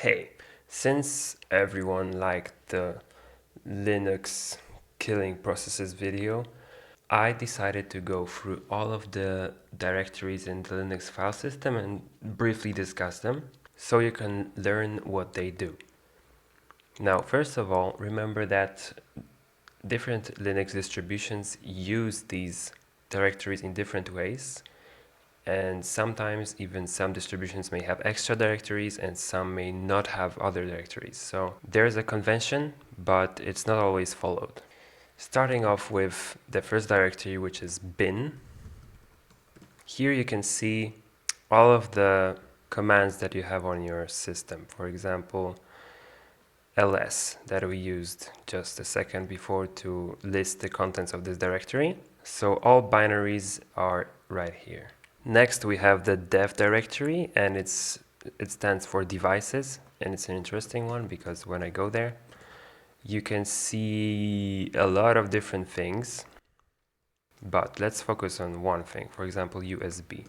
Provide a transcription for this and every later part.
Hey, since everyone liked the Linux killing processes video, I decided to go through all of the directories in the Linux file system and briefly discuss them so you can learn what they do. Now, first of all, remember that different Linux distributions use these directories in different ways. And sometimes even some distributions may have extra directories and some may not have other directories. So there's a convention, but it's not always followed. Starting off with the first directory, which is bin. Here you can see all of the commands that you have on your system. For example, ls that we used just a second before to list the contents of this directory. So all binaries are right here. Next we have the dev directory, and it stands for devices, and it's an interesting one because when I go there you can see a lot of different things, but let's focus on one thing. For example, USB.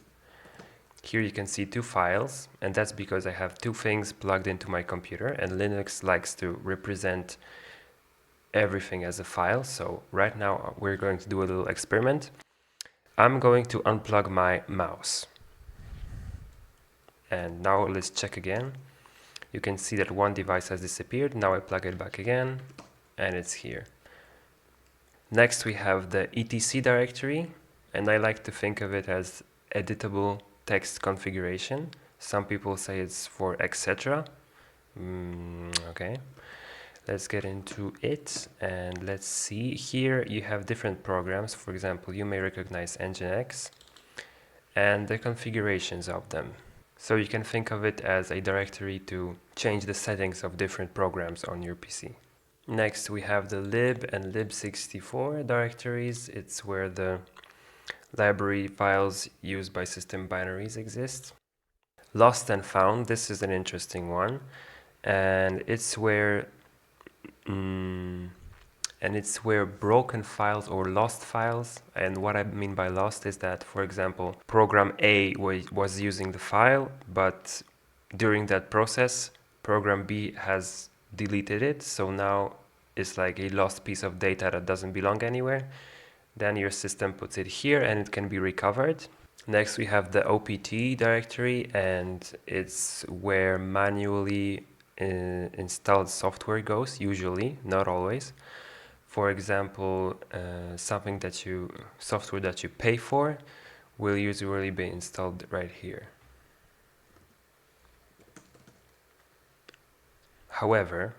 Here you can see two files, and that's because I have two things plugged into my computer, and Linux likes to represent everything as a file. So right now we're going to do a little experiment. I'm going to unplug my mouse. And now let's check again. You can see that one device has disappeared. Now I plug it back again, and it's here. Next we have the etc directory, and I like to think of it as editable text configuration. Some people say it's for etc. Okay. Let's get into it and let's see. Here you have different programs. For example, you may recognize Nginx and the configurations of them. So you can think of it as a directory to change the settings of different programs on your PC. Next we have the lib and lib64 directories. It's where the library files used by system binaries exist. Lost and found, this is an interesting one, and it's where broken files or lost files. And what I mean by lost is that, for example, program A was using the file, but during that process program B has deleted it, so now it's like a lost piece of data that doesn't belong anywhere. Then your system puts it here and it can be recovered. Next we have the opt directory, and it's where manually installed software goes, usually, not always. For example, software that you pay for will usually be installed right here. However,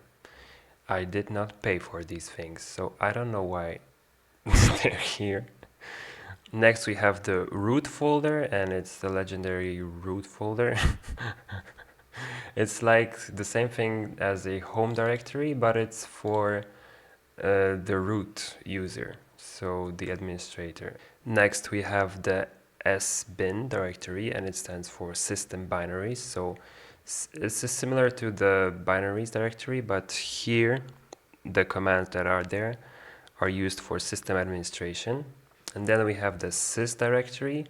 I did not pay for these things, so I don't know why they're here. Next we have the root folder, and it's the legendary root folder. It's like the same thing as a home directory, but it's for the root user, so the administrator. Next we have the sbin directory, and it stands for system binaries. So it's similar to the binaries directory, but here the commands that are there are used for system administration. And then we have the sys directory,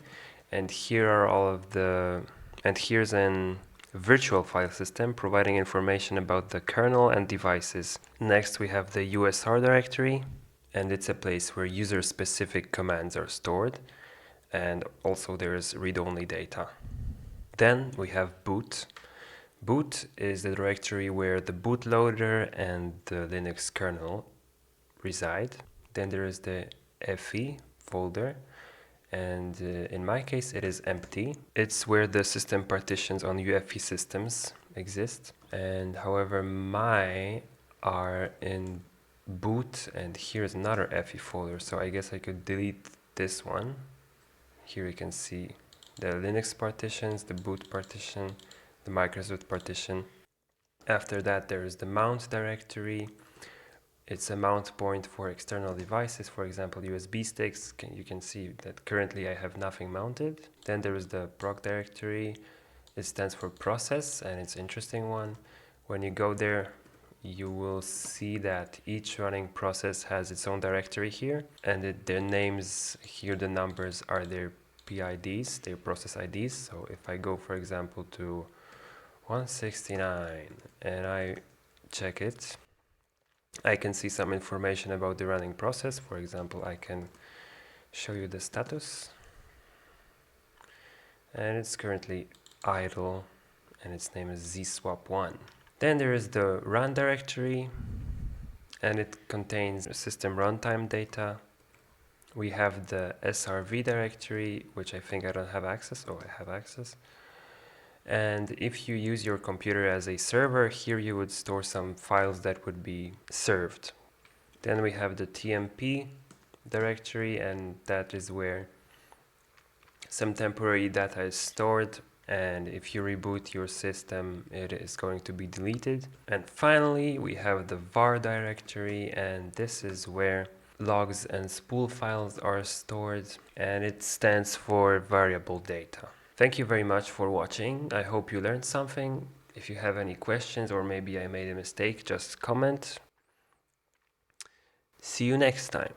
and here are all of the, and here's an virtual file system providing information about the kernel and devices. Next we have the USR directory, and it's a place where user-specific commands are stored, and also there's read-only data. Then we have boot. Boot is the directory where the bootloader and the Linux kernel reside. Then there is the FE folder, and in my case it is empty. It's where the system partitions on UEFI systems exist, and however my are in boot, and here's another FE folder, so I guess I could delete this one. Here you can see the Linux partitions, the boot partition, the Microsoft partition. After that there is the mount directory. It's a mount point for external devices, for example USB sticks. You can see that currently I have nothing mounted. Then there is the proc directory. It stands for process, and it's an interesting one. When you go there you will see that each running process has its own directory here, and their names here, the numbers are their PIDs, their process IDs. So if I go, for example, to 169, and I check it. I can see some information about the running process. For example, I can show you the status, and it's currently idle, and its name is zswap1. Then there is the run directory, and it contains system runtime data. We have the srv directory, which I think I don't have access. Oh, I have access. And if you use your computer as a server, here you would store some files that would be served. Then we have the tmp directory, and that is where some temporary data is stored, and if you reboot your system, it is going to be deleted. And finally, we have the var directory, and this is where logs and spool files are stored, and it stands for variable data. Thank you very much for watching. I hope you learned something. If you have any questions, or maybe I made a mistake, just comment. See you next time.